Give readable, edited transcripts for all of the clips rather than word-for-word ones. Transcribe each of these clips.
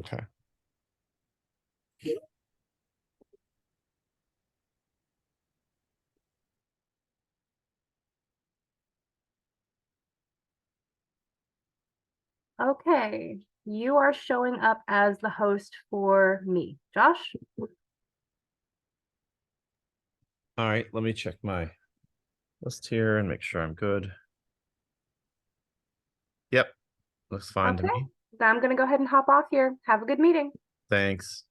Okay. Okay, you are showing up as the host for me. Josh? All right, let me check my list here and make sure I'm good. Yep, looks fine to Okay, me. then I'm gonna go ahead and hop off here. Have a good meeting. Thanks.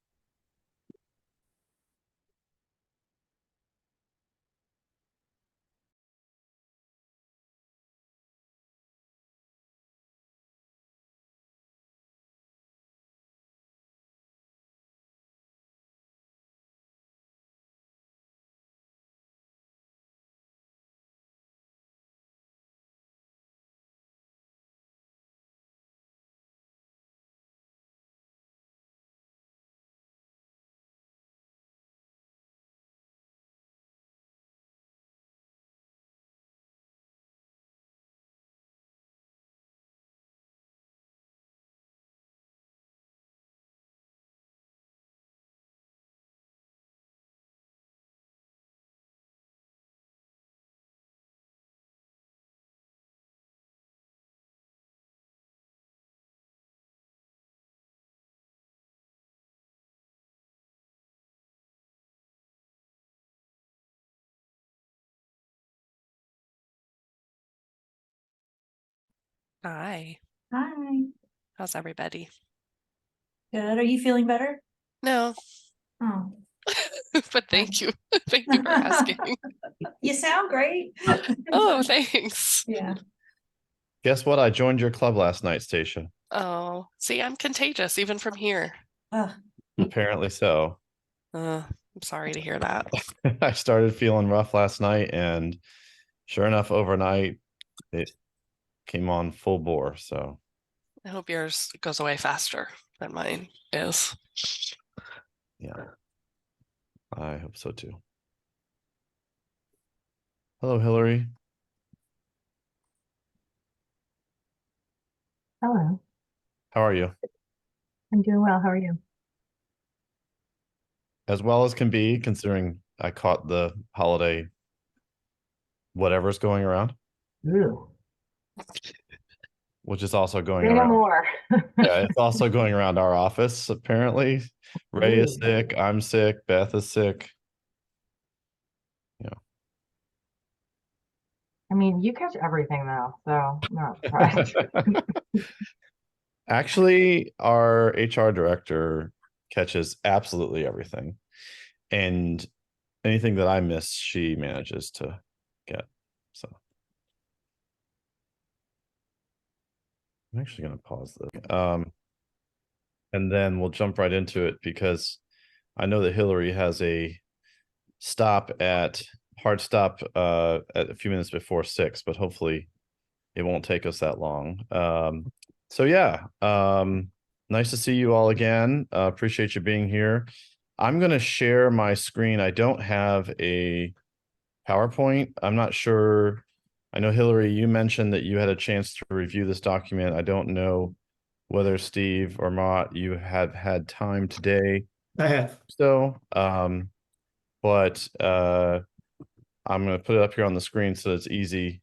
Hi, Hi. how's everybody? Good. Are you feeling better? No, Oh, but thank you. Thank you for asking. you sound great. Oh, thanks. Yeah. Guess what? I joined your club last night, Stacia. Oh, see, I'm contagious even from here. Ugh. Apparently so. I'm sorry to hear that. I started feeling rough last night, and sure enough, overnight it came on full bore. So I hope yours goes away faster than mine is. yeah, I hope so too. Hello, Hillary. Hello. How are you? I'm doing well. How are you? As well as can be, considering I caught the holiday whatever's going around, Ooh. which is also going Say no around. more. Yeah, it's also going around our office, apparently. Ray is Ooh. sick, I'm sick, Beth is sick. I mean, you catch everything though, so I'm not surprised. Actually, our HR director catches absolutely everything. And anything that I miss, she manages to get. So I'm actually going to pause this. And then we'll jump right into it because I know that Hillary has a hard stop at a few minutes before 6, but hopefully it won't take us that long. So yeah, nice to see you all again. Appreciate you being here. I'm going to share my screen. I don't have a PowerPoint. I'm not sure. I know, Hillary, you mentioned that you had a chance to review this document. I don't know whether Steve or Mott, you have had time today. I have. So, but I'm going to put it up here on the screen so it's easy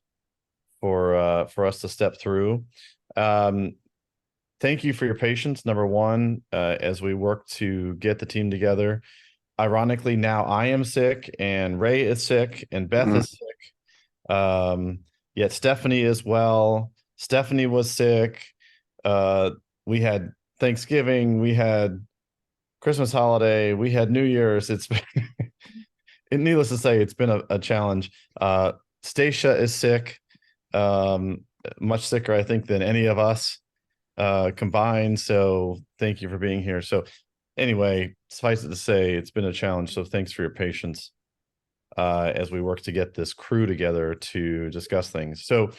for us to step through. Thank you for your patience, number one, as we work to get the team together. Ironically, now I am sick and Ray is sick and Beth is sick. Yet Stephanie is well. Stephanie was sick. We had Thanksgiving, we had Christmas holiday, we had New Year's. It's been needless to say, it's been a challenge. Stacia is sick, much sicker, I think, than any of us combined. So thank you for being here. So anyway, suffice it to say, it's been a challenge. So thanks for your patience as we work to get this crew together to discuss things. So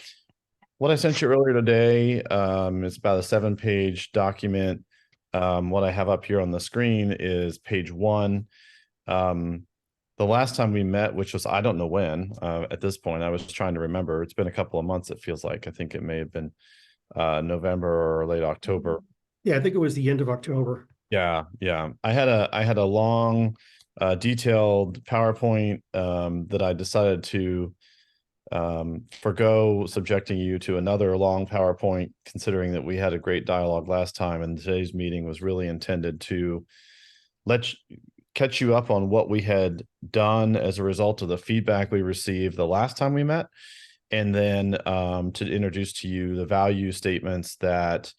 what I sent you earlier today is about a 7-page document. What I have up here on the screen is page 1. The last time we met, which was, I don't know when, at this point, I was trying to remember. It's been a couple of months, it feels like. I think it may have been November or late October. Yeah, I think it was the end of October. Yeah, yeah. I had a long, detailed PowerPoint that I decided to forgo subjecting you to another long PowerPoint, considering that we had a great dialogue last time, and today's meeting was really intended to catch you up on what we had done as a result of the feedback we received the last time we met, and then to introduce to you the value statements that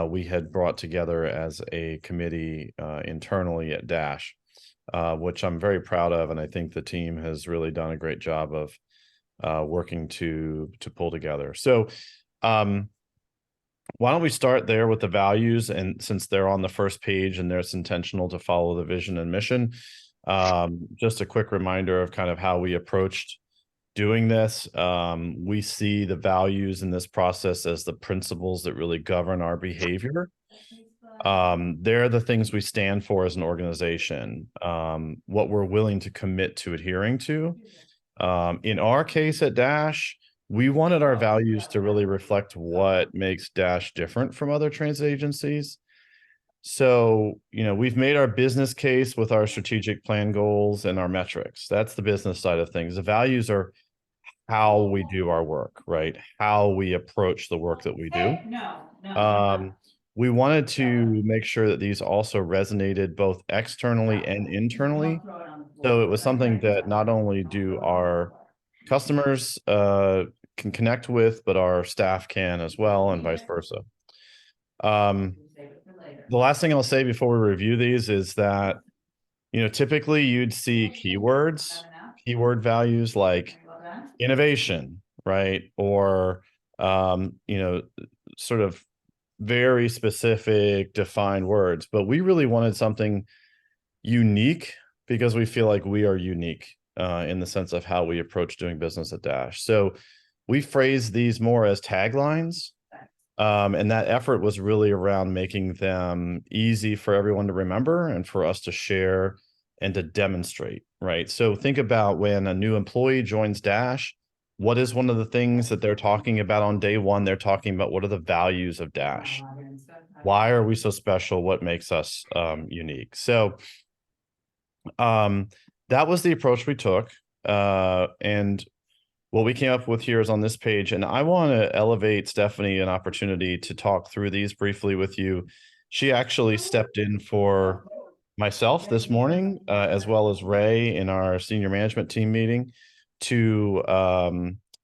we had brought together as a committee internally at Dash, which I'm very proud of, and I think the team has really done a great job of working to pull together. So why don't we start there with the values, and since they're on the first page and it's intentional to follow the vision and mission, just a quick reminder of kind of how we approached doing this. We see the values in this process as the principles that really govern our behavior. They're the things we stand for as an organization, what we're willing to commit to adhering to. In our case at Dash, we wanted our values to really reflect what makes Dash different from other transit agencies. So, we've made our business case with our strategic plan goals and our metrics. That's the business side of things. The values are how we do our work, right? How we approach the work that we do. We wanted to make sure that these also resonated both externally and internally. So it was something that not only do our customers can connect with, but our staff can as well, and vice versa. The last thing I'll say before we review these is that, typically you'd see keyword values like innovation, right? Or, sort of very specific defined words, but we really wanted something unique because we feel like we are unique in the sense of how we approach doing business at Dash. So we phrase these more as taglines. And that effort was really around making them easy for everyone to remember and for us to share and to demonstrate, right? So think about when a new employee joins Dash, what is one of the things that they're talking about on day one? They're talking about what are the values of Dash? Why are we so special? What makes us unique? So that was the approach we took. And what we came up with here is on this page. And I want to elevate Stephanie an opportunity to talk through these briefly with you. She actually stepped in for myself this morning, as well as Ray in our senior management team meeting, to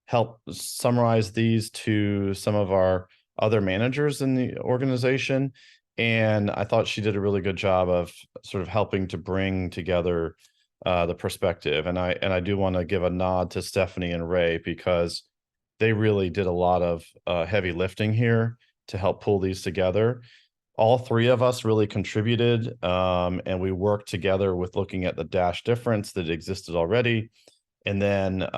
help summarize these to some of our other managers in the organization. And I thought she did a really good job of sort of helping to bring together the perspective. And I do want to give a nod to Stephanie and Ray, because they really did a lot of heavy lifting here to help pull these together. All three of us really contributed, and we worked together with looking at the Dash difference that existed already. And then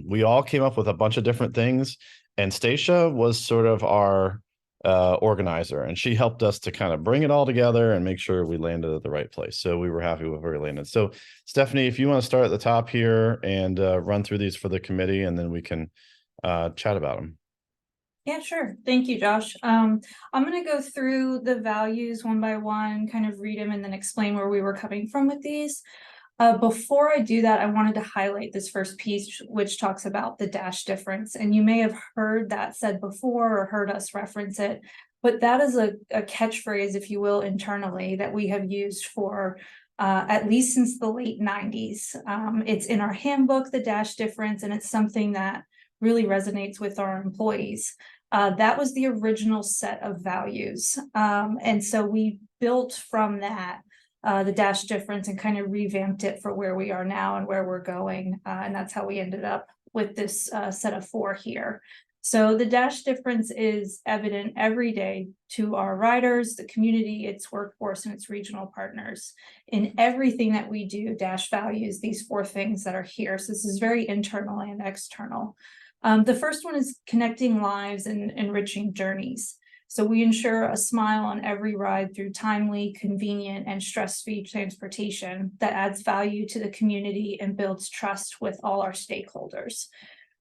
we all came up with a bunch of different things. And Stacia was sort of our organizer, and she helped us to kind of bring it all together and make sure we landed at the right place. So we were happy with where we landed. So Stephanie, if you want to start at the top here and run through these for the committee, and then we can chat about them. Yeah, sure. Thank you, Josh. I'm going to go through the values one by one, kind of read them, and then explain where we were coming from with these. Before I do that, I wanted to highlight this first piece, which talks about the Dash difference. And you may have heard that said before or heard us reference it, but that is a catchphrase, if you will, internally that we have used for at least since the late 90s. It's in our handbook, the Dash difference, and it's something that really resonates with our employees. That was the original set of values. And so we built from that the Dash difference and kind of revamped it for where we are now and where we're going. And that's how we ended up with this set of 4 here. So the Dash difference is evident every day to our riders, the community, its workforce, and its regional partners. In everything that we do, Dash values these 4 things that are here. So this is very internal and external. The first one is connecting lives and enriching journeys. So we ensure a smile on every ride through timely, convenient, and stress-free transportation that adds value to the community and builds trust with all our stakeholders.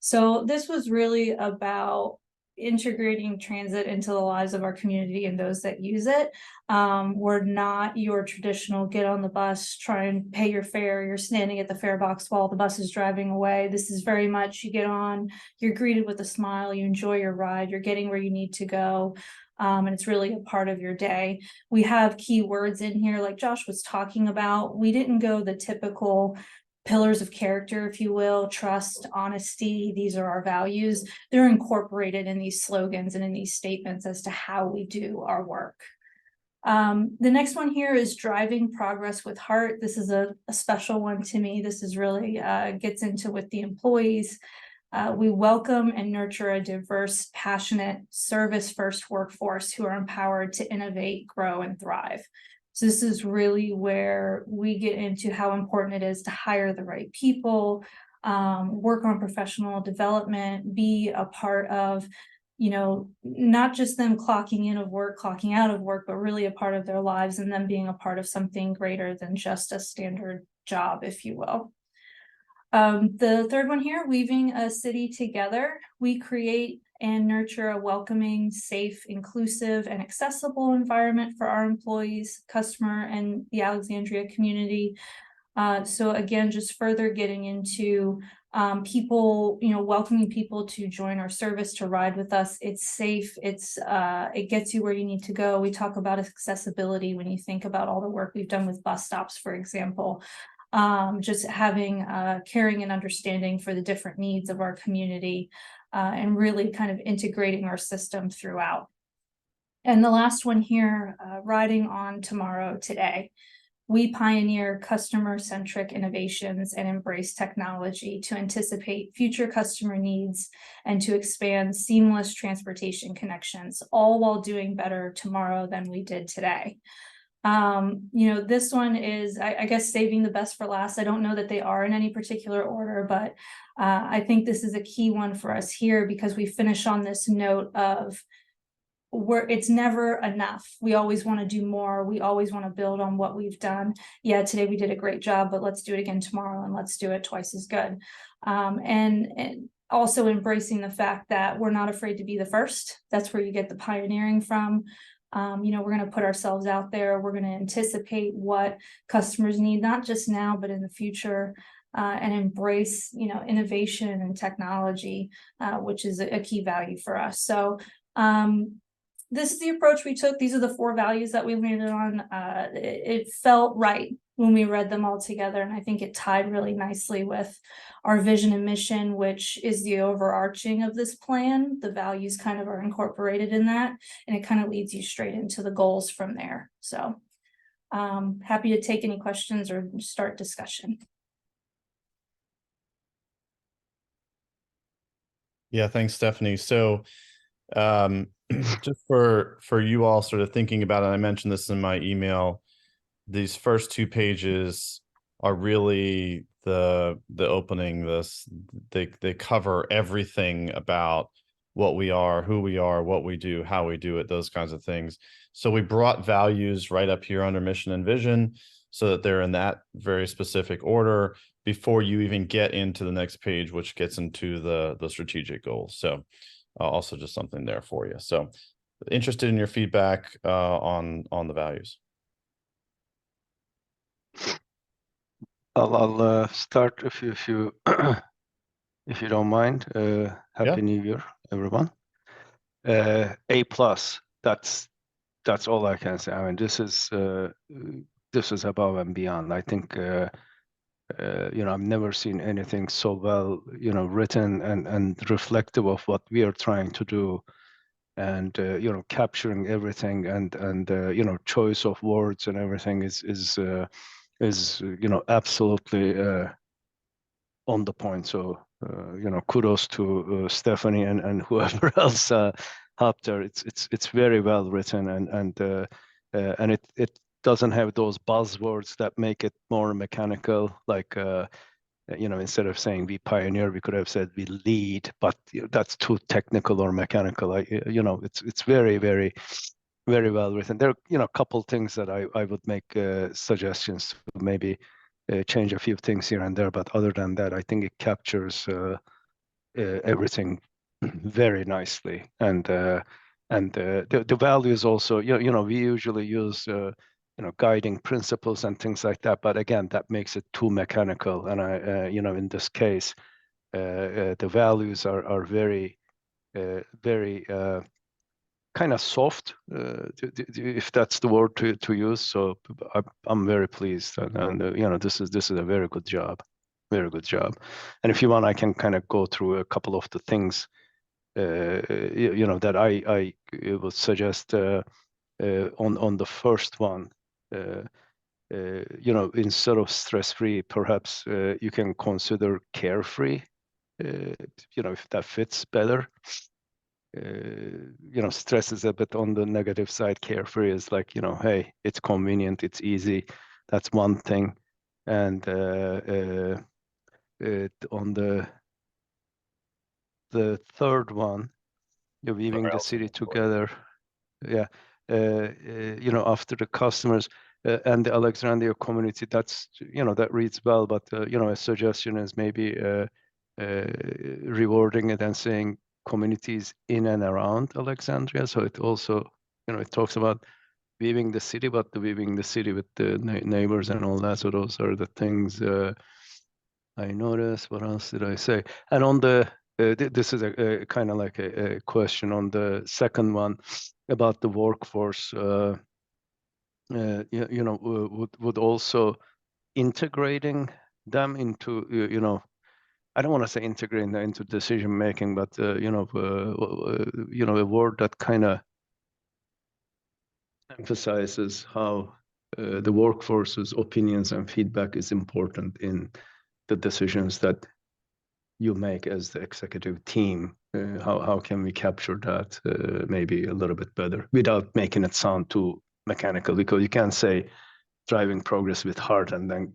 So this was really about integrating transit into the lives of our community and those that use it. We're not your traditional get on the bus, try and pay your fare, you're standing at the fare box while the bus is driving away. This is very much, you get on, you're greeted with a smile, you enjoy your ride, you're getting where you need to go. And it's really a part of your day. We have key words in here, like Josh was talking about. We didn't go the typical pillars of character, if you will, trust, honesty. These are our values. They're incorporated in these slogans and in these statements as to how we do our work. The next one here is driving progress with heart. This is a special one to me. This is really gets into with the employees. We welcome and nurture a diverse, passionate, service-first workforce who are empowered to innovate, grow, and thrive. So this is really where we get into how important it is to hire the right people, work on professional development, be a part of, you know, not just them clocking in of work, clocking out of work, but really a part of their lives and them being a part of something greater than just a standard job, if you will. The third one here, weaving a city together. We create and nurture a welcoming, safe, inclusive, and accessible environment for our employees, customer, and the Alexandria community. So again, just further getting into people, you know, welcoming people to join our service, to ride with us. It's safe. It gets you where you need to go. We talk about accessibility when you think about all the work we've done with bus stops, for example. Just having caring and understanding for the different needs of our community, and really kind of integrating our system throughout. And the last one here, riding on tomorrow today. We pioneer customer-centric innovations and embrace technology to anticipate future customer needs and to expand seamless transportation connections, all while doing better tomorrow than we did today. You know, this one is, I guess, saving the best for last. I don't know that they are in any particular order, but I think this is a key one for us here because we finish on this note of where it's never enough. We always want to do more. We always want to build on what we've done. Yeah, today we did a great job, but let's do it again tomorrow and let's do it twice as good. And also embracing the fact that we're not afraid to be the first. That's where you get the pioneering from. You know, we're going to put ourselves out there. We're going to anticipate what customers need, not just now, but in the future, and embrace, you know, innovation and technology, which is a key value for us. So this is the approach we took. These are the 4 values that we landed on. It felt right when we read them all together. And I think it tied really nicely with our vision and mission, which is the overarching of this plan. The values kind of are incorporated in that, and it kind of leads you straight into the goals from there. So happy to take any questions or start discussion. Yeah, thanks, Stephanie. So just for you all sort of thinking about it, I mentioned this in my email, these first 2 pages are really the opening. They cover everything about what we are, who we are, what we do, how we do it, those kinds of things. So we brought values right up here under mission and vision so that they're in that very specific order before you even get into the next page, which gets into the strategic goals. So also just something there for you. So interested in your feedback on the values. I'll start if you if you don't mind. Happy New Year, everyone. A+. That's all I can say. I mean, this is above and beyond. I think you know, I've never seen anything so well, you know, written and reflective of what we are trying to do, and you know, capturing everything and you know, choice of words and everything is you know, absolutely on the point. So you know, kudos to Stephanie and whoever else helped her. It's very well written, and it doesn't have those buzzwords that make it more mechanical, like you know, instead of saying we pioneer, we could have said we lead, but you know, that's too technical or mechanical. You know, it's very well written. There are, you know, a couple things that I would make suggestions to maybe change a few things here and there, but other than that, I think it captures everything very nicely. And the values also, we usually use guiding principles and things like that. But again, that makes it too mechanical. And in this case, the values are very, very kind of soft, if that's the word to use. So I'm very pleased, and this is a very good job, very good job. And if you want, I can kind of go through a couple of the things, that I would suggest on the first one. Instead of stress-free, perhaps you can consider carefree. If that fits better. Stress is a bit on the negative side. Carefree is like, hey, it's convenient, it's easy. That's one thing. And on the third one, you're weaving the city together. Yeah. After the customers and the Alexandria community, that's, that reads well, but, a suggestion is maybe rewarding it and saying communities in and around Alexandria. So it also, it talks about weaving the city, but weaving the city with the neighbors and all that. So those are the things I noticed. What else did I say? And on the, this is a kind of like a question on the second one about the workforce, would also integrating them into, I don't want to say integrating them into decision making, but a word that kind of emphasizes how the workforce's opinions and feedback is important in the decisions that you make as the executive team. How can we capture that maybe a little bit better without making it sound too mechanical? Because you can't say driving progress with heart and then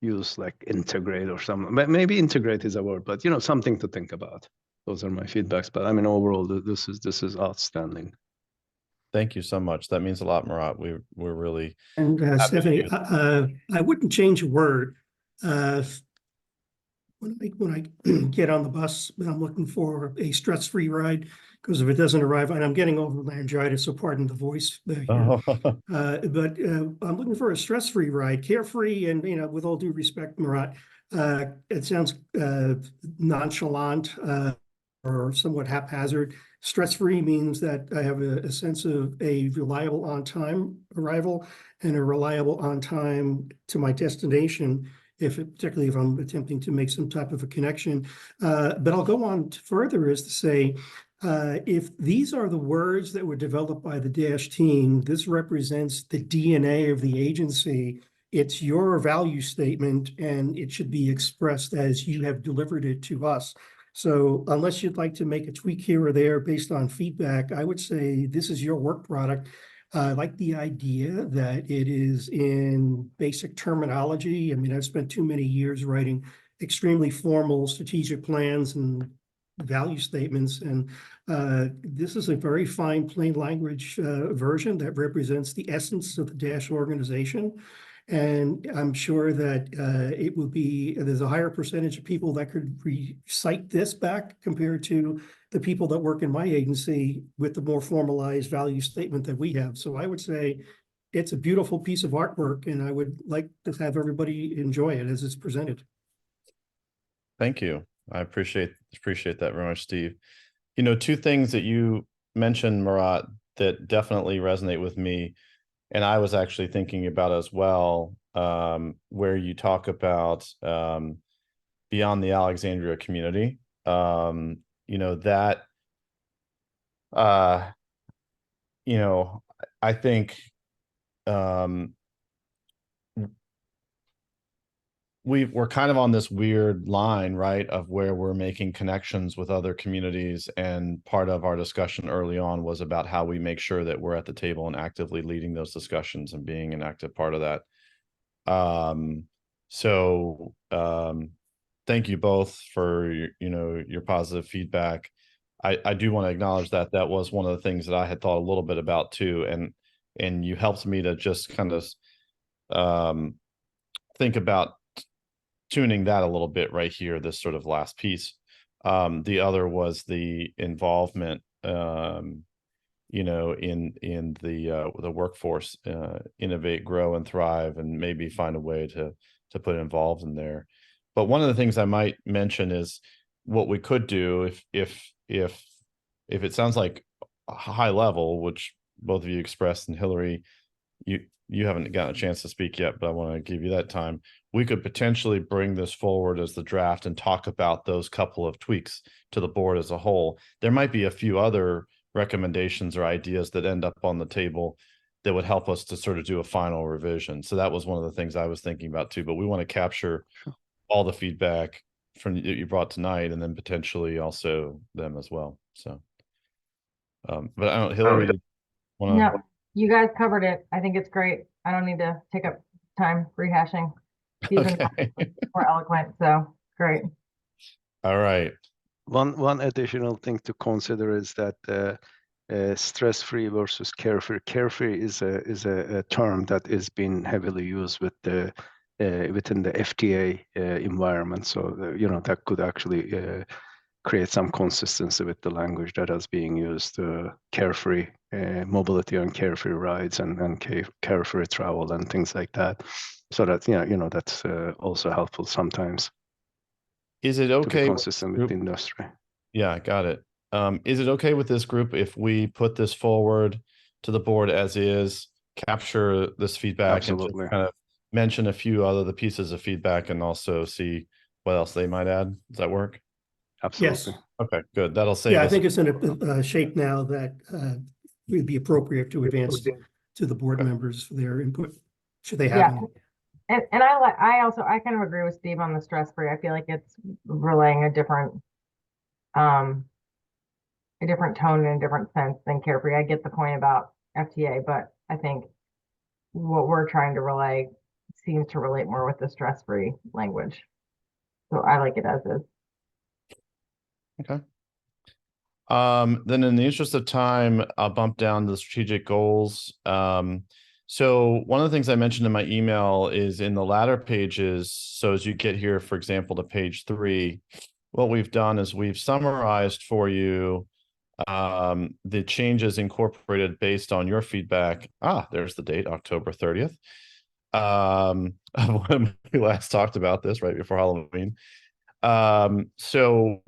use like integrate or something. But maybe integrate is a word, but something to think about. Those are my feedbacks. But I mean, overall, this is outstanding. Thank you so much. That means a lot, Murat. We're really And Stephanie, I wouldn't change a word. When I get on the bus, I'm looking for a stress-free ride, because if it doesn't arrive, and I'm getting over laryngitis, so pardon the voice here. But I'm looking for a stress-free ride, carefree, and with all due respect, Murat, it sounds nonchalant or somewhat haphazard. Stress-free means that I have a sense of a reliable on-time arrival and a reliable on-time to my destination, particularly if I'm attempting to make some type of a connection. But I'll go on further as to say, if these are the words that were developed by the Dash team, this represents the DNA of the agency. It's your value statement, and it should be expressed as you have delivered it to us. So unless you'd like to make a tweak here or there based on feedback, I would say this is your work product. I like the idea that it is in basic terminology. I mean, I've spent too many years writing extremely formal strategic plans and value statements, and this is a very fine, plain language version that represents the essence of the Dash organization. And I'm sure that it will be, there's a higher percentage of people that could recite this back compared to the people that work in my agency with the more formalized value statement that we have. So I would say it's a beautiful piece of artwork, and I would like to have everybody enjoy it as it's presented. Thank you. I appreciate that very much, Steve. Two things that you mentioned, Murat, that definitely resonate with me, and I was actually thinking about as well, where you talk about beyond the Alexandria community, I think we're kind of on this weird line, right, of where we're making connections with other communities, and part of our discussion early on was about how we make sure that we're at the table and actively leading those discussions and being an active part of that. Thank you both for your positive feedback. I do want to acknowledge that was one of the things that I had thought a little bit about too, and you helped me to just kind of think about tuning that a little bit right here, this sort of last piece. The other was the involvement, you know, in the workforce, innovate, grow, and thrive, and maybe find a way to put involved in there. But one of the things I might mention is what we could do if it sounds like a high level, which both of you expressed, and Hillary, you haven't gotten a chance to speak yet, but I want to give you that time. We could potentially bring this forward as the draft and talk about those couple of tweaks to the board as a whole. There might be a few other recommendations or ideas that end up on the table that would help us to sort of do a final revision. So that was one of the things I was thinking about too, but we want to capture all the feedback from that you brought tonight, and then potentially also them as well. So, but I don't, Hillary, did you wanna... No, you guys covered it. I think it's great. I don't need to take up time rehashing. Steven Okay. more eloquent, so great. All right. One additional thing to consider is that stress-free versus carefree. Carefree is a term that is being heavily used with the within the FTA environment. So you know, that could actually create some consistency with the language that is being used. Carefree mobility and carefree rides and carefree travel and things like that. So that you know that's also helpful sometimes. Is it To be okay consistent with the industry? Yeah, got it. Is it okay with this group if we put this forward to the board as is, capture this feedback, Absolutely. and just kind of mention a few other the pieces of feedback, and also see what else they might add? Does that work? Absolutely. Yes. Okay, good. That'll save Yeah, I us. think it's in a shape now that would be appropriate to advance to the board members for their input, should they have Yeah. any. And I kind of agree with Steve on the stress free. I feel like it's relaying a different tone and a different sense than carefree. I get the point about FTA, but I think what we're trying to relay seems to relate more with the stress free language. So I like it as is. Okay. Then in the interest of time, I'll bump down the strategic goals. So one of the things I mentioned in my email is in the latter pages. So as you get here, for example, to page 3, what we've done is we've summarized for you the changes incorporated based on your feedback. There's the date, October 30th. When we last talked about this, right before Halloween. So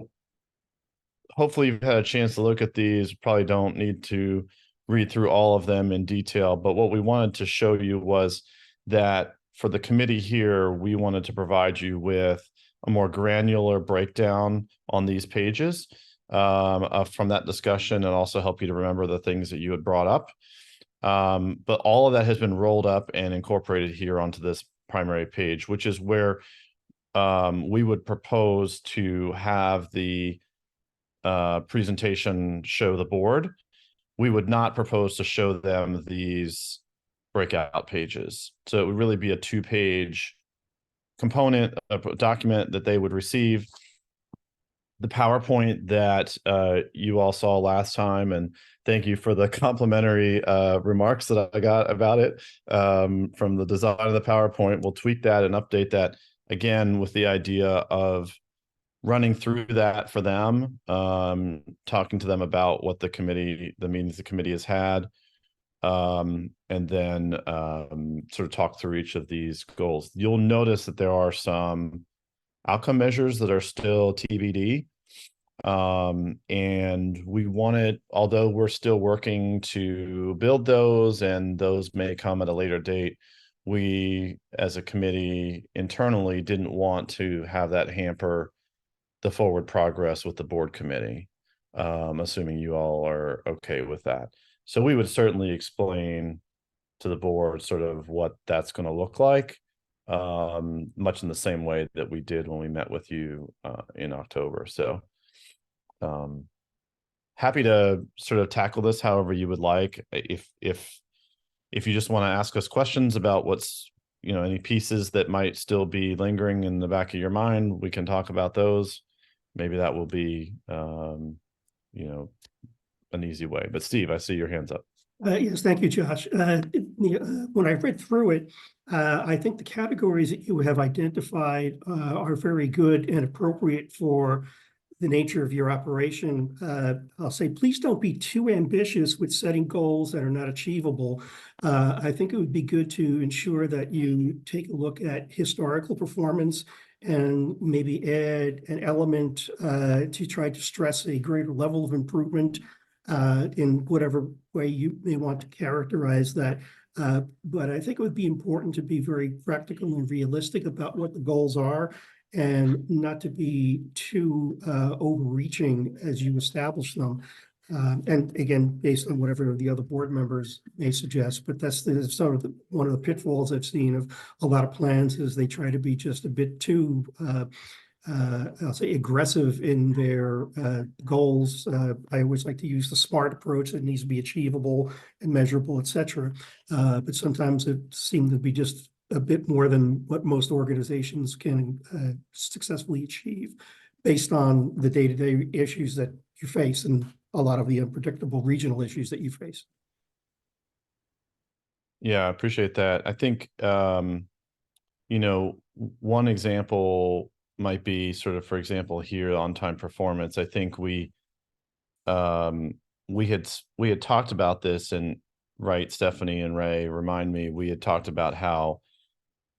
hopefully you've had a chance to look at these. Probably don't need to read through all of them in detail, but what we wanted to show you was that for the committee here, we wanted to provide you with a more granular breakdown on these pages from that discussion, and also help you to remember the things that you had brought up. But all of that has been rolled up and incorporated here onto this primary page, which is where we would propose to have the presentation show the board. We would not propose to show them these breakout pages. So it would really be a 2-page component, a document that they would receive. The PowerPoint that you all saw last time, and thank you for the complimentary remarks that I got about it from the design of the PowerPoint. We'll tweak that and update that again with the idea of running through that for them, talking to them about what the meetings the committee has had, and then sort of talk through each of these goals. You'll notice that there are some outcome measures that are still TBD. And we wanted, although we're still working to build those, and those may come at a later date, we as a committee internally didn't want to have that hamper the forward progress with the board committee, assuming you all are okay with that. So we would certainly explain to the board sort of what that's going to look like, much in the same way that we did when we met with you in October. So happy to sort of tackle this however you would like. If you just want to ask us questions about what's, any pieces that might still be lingering in the back of your mind, we can talk about those. Maybe that will be, an easy way. But Steve, I see your hands up. Yes, thank you, Josh. When I read through it, I think the categories that you have identified are very good and appropriate for the nature of your operation, I'll say, please don't be too ambitious with setting goals that are not achievable. I think it would be good to ensure that you take a look at historical performance and maybe add an element to try to stress a greater level of improvement in whatever way you may want to characterize that. But I think it would be important to be very practical and realistic about what the goals are, and not to be too overreaching as you establish them. And again, based on whatever the other board members may suggest, but that's sort of one of the pitfalls I've seen of a lot of plans is they try to be just a bit too, I'll say, aggressive in their goals. I always like to use the SMART approach that needs to be achievable and measurable, et cetera. But sometimes it seems to be just a bit more than what most organizations can successfully achieve based on the day-to-day issues that you face and a lot of the unpredictable regional issues that you face. Yeah, I appreciate that. I think, you know, one example might be sort of, for example, here on time performance. I think we had talked about this, and right, Stephanie and Ray, remind me, we had talked about how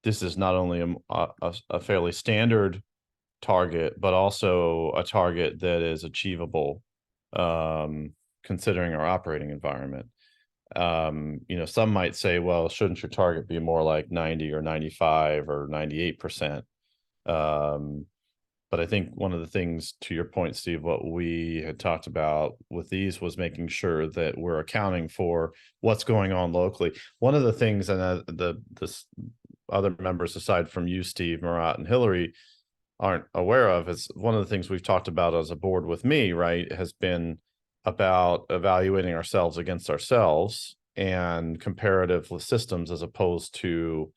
this is not only a fairly standard target, but also a target that is achievable, considering our operating environment. You know, some might say, well, shouldn't your target be more like 90 or 95 or 98%? But I think one of the things, to your point, Steve, what we had talked about with these was making sure that we're accounting for what's going on locally. One of the things, and this other members aside from you, Steve, Murat, and Hillary, aren't aware of, is one of the things we've talked about as a board with me, right, has been about evaluating ourselves against ourselves and comparative systems, as opposed to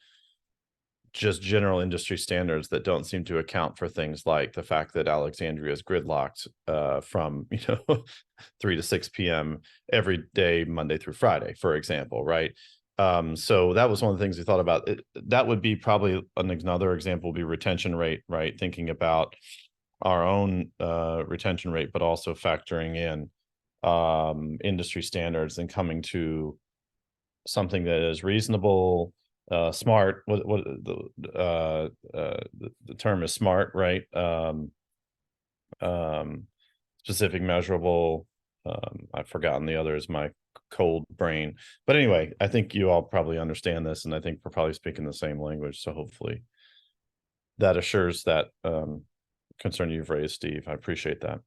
just general industry standards that don't seem to account for things like the fact that Alexandria is gridlocked from 3 to 6 p.m. every day, Monday through Friday, for example, right? So that was one of the things we thought about. That would be probably another example would be retention rate, right? Thinking about our own retention rate, but also factoring in industry standards and coming to something that is reasonable, smart. The term is smart, right? Specific, measurable. I've forgotten the others. My cold brain. But anyway, I think you all probably understand this, and I think we're probably speaking the same language. So hopefully that assures that concern you've raised, Steve. I appreciate that.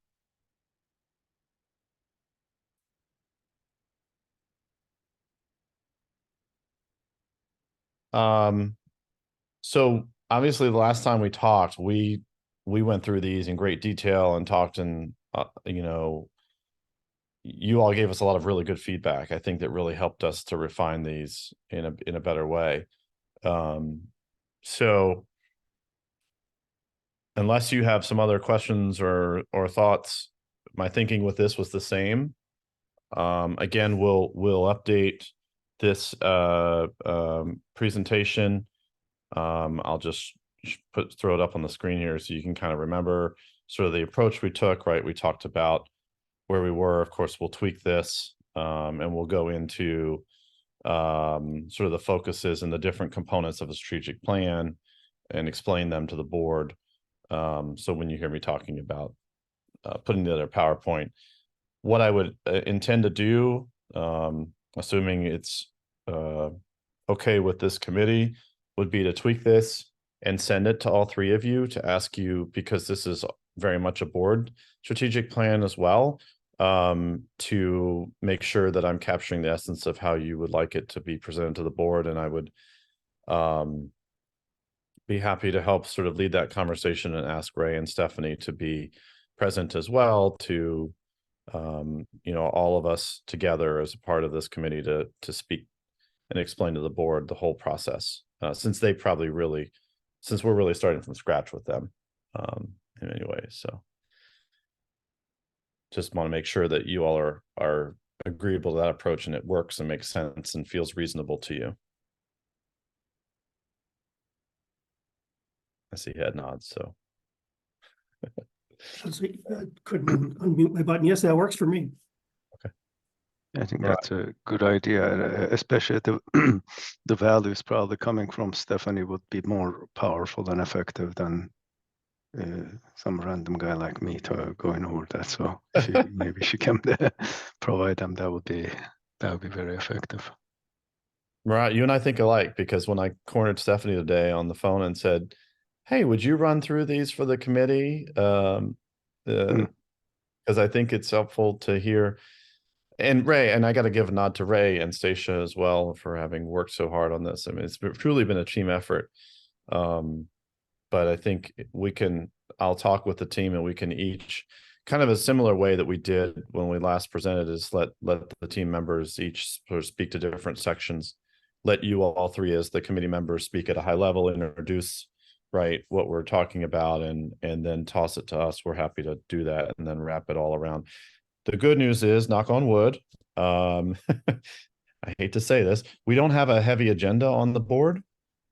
So obviously the last time we talked, we went through these in great detail and talked, and you all gave us a lot of really good feedback. I think that really helped us to refine these in a better way. So unless you have some other questions or thoughts, my thinking with this was the same. Again, we'll update this presentation. I'll just throw it up on the screen here so you can kind of remember sort of the approach we took, right? We talked about where we were. Of course, we'll tweak this, and we'll go into sort of the focuses and the different components of a strategic plan and explain them to the board. So when you hear me talking about putting together a PowerPoint, what I would intend to do, assuming it's okay with this committee, would be to tweak this and send it to all three of you to ask you, because this is very much a board strategic plan as well, to make sure that I'm capturing the essence of how you would like it to be presented to the board. And I would be happy to help sort of lead that conversation and ask Ray and Stephanie to be present as well, to all of us together as a part of this committee to speak and explain to the board the whole process, since we're really starting from scratch with them in many ways. So just want to make sure that you all are agreeable to that approach and it works and makes sense and feels reasonable to you. I see head nods, so Let's see, I couldn't unmute my button. Yes, that works for me. I think Right. that's a good idea, especially the the values probably coming from Stephanie would be more powerful and effective than some random guy like me to going over that. So maybe she can provide them. That would be very effective. Right, you and I think alike, because when I cornered Stephanie today on the phone and said, "Hey, would you run through these for the committee?" Because I think it's helpful to hear. And Ray, and I got to give a nod to Ray and Stacia as well for having worked so hard on this. I mean, it's truly been a team effort. But I think I'll talk with the team and we can each, kind of a similar way that we did when we last presented, is let the team members each sort of speak to different sections. Let you all three as the committee members speak at a high level, introduce what we're talking about, and then toss it to us. We're happy to do that and then wrap it all around. The good news is, knock on wood, I hate to say this, we don't have a heavy agenda on the board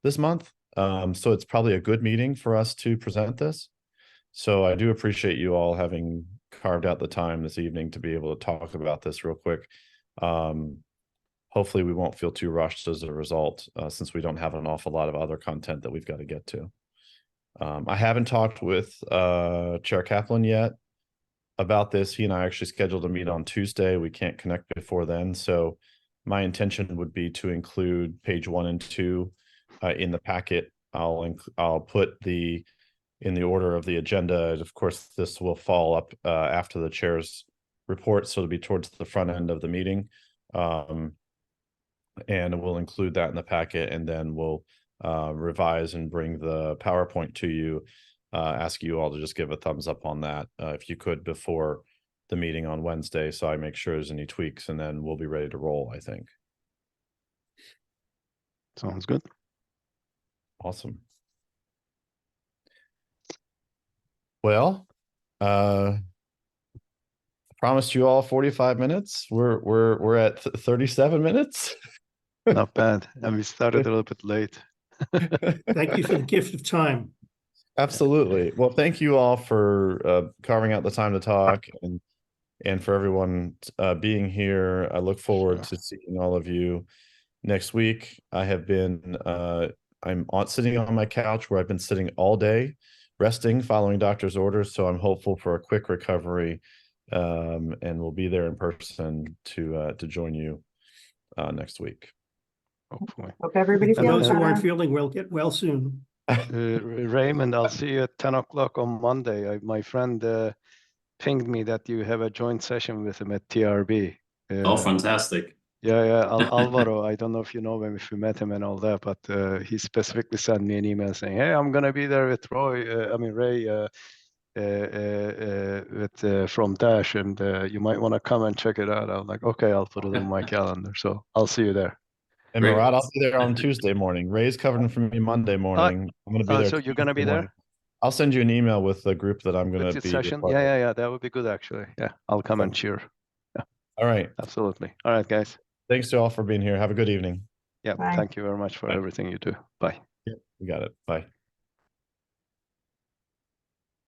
this month. So it's probably a good meeting for us to present this. So I do appreciate you all having carved out the time this evening to be able to talk about this real quick. Hopefully we won't feel too rushed as a result, since we don't have an awful lot of other content that we've got to get to. I haven't talked with Chair Kaplan yet about this. He and I actually scheduled a meet on Tuesday. We can't connect before then. So my intention would be to include page 1 and 2 in the packet. I'll put in the order of the agenda. Of course, this will fall up after the chair's report, so it'll be towards the front end of the meeting. And we'll include that in the packet, and then we'll revise and bring the PowerPoint to you. Ask you all to just give a thumbs up on that, if you could, before the meeting on Wednesday, so I make sure there's any tweaks, and then we'll be ready to roll, I think. Sounds good. Awesome. Well, promised you all 45 minutes. We're at 37 minutes. Not bad. And we started a little bit late. Thank you for the gift of time. Absolutely. Well, thank you all for carving out the time to talk, and for everyone being here. I look forward to seeing all of you next week. I have been sitting on my couch where I've been sitting all day, resting, following doctor's orders. So I'm hopeful for a quick recovery, and we'll be there in person to join you next week. Hopefully. Hope everybody And feels those who aren't better. feeling well, get well soon. Raymond, I'll see you at 10 o'clock on Monday. My friend pinged me that you have a joint session with him at TRB. Oh, fantastic. Yeah. Alvaro, I don't know if you know him, if you met him and all that, but he specifically sent me an email saying, "Hey, I'm going to be there with Ray from Dash, and you might want to come and check it out." I was like, okay, I'll put it on my calendar. So I'll see you there. And Great. Murat, I'll be there on Tuesday morning. Ray's covering for me Monday morning. I'm going to be there. So you're going to be there? I'll send you an email with the group that I'm going to be. Session? Yeah. That would be good, actually. Yeah, I'll come and cheer. Yeah. All right. Absolutely. All right, guys. Thanks to all for being here. Have a good evening. Yeah. Bye. Thank you very much for Bye. everything you do. Bye. Yeah, you got it. Bye.